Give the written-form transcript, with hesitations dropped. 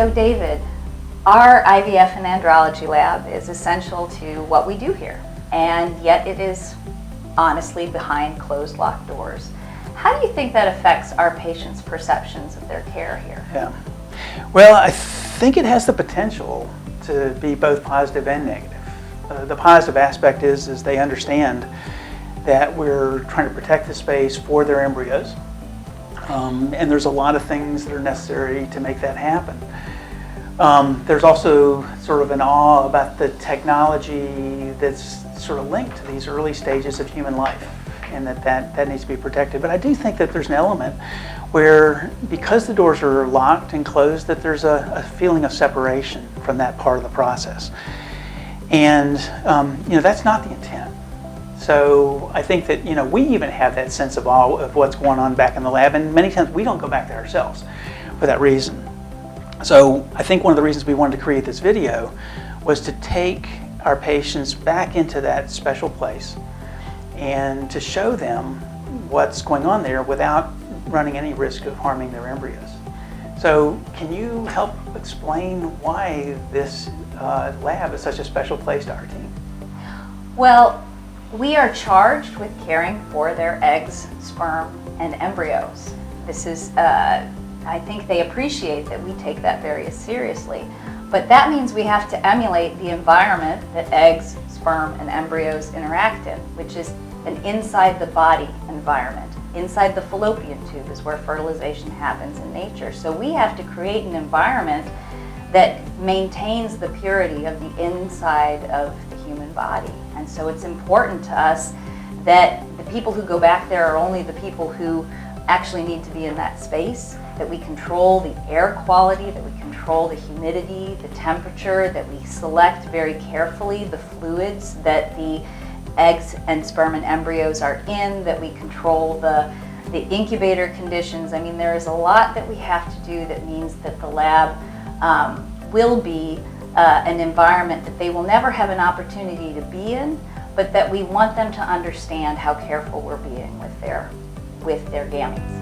So David, our IVF and Andrology Lab is essential to what we do here, and yet it is honestly behind closed locked doors. How do you think that affects our patients' perceptions of their care here? Yeah. Well, I think it has the potential to be both positive and negative. The positive aspect is they understand that we're trying to protect the space for their embryos, and there's a lot of things that are necessary to make that happen. There's also sort of an awe about the technology that's sort of linked to these early stages of human life, and that needs to be protected. But I do think that there's an element where, because the doors are locked and closed, that there's a feeling of separation from that part of the process. And that's not the intent. So I think that we even have that sense of awe of what's going on back in the lab, and many times we don't go back there ourselves for that reason. So I think one of the reasons we wanted to create this video was to take our patients back into that special place and to show them what's going on there without running any risk of harming their embryos. So can you help explain why this lab is such a special place to our team? Well, we are charged with caring for their eggs, sperm, and embryos. This is, I think they appreciate that we take that very seriously. But that means we have to emulate the environment that eggs, sperm, and embryos interact in, which is an inside the body environment. Inside the fallopian tube is where fertilization happens in nature. So we have to create an environment that maintains the purity of the inside of the human body. And so it's important to us that the people who go back there are only the people who actually need to be in that space, that we control the air quality, that we control the humidity, the temperature, that we select very carefully the fluids that the eggs and sperm and embryos are in, that we control the incubator conditions. I mean, there is a lot that we have to do that means that the lab will be an environment that they will never have an opportunity to be in, but that we want them to understand how careful we're being with their gametes.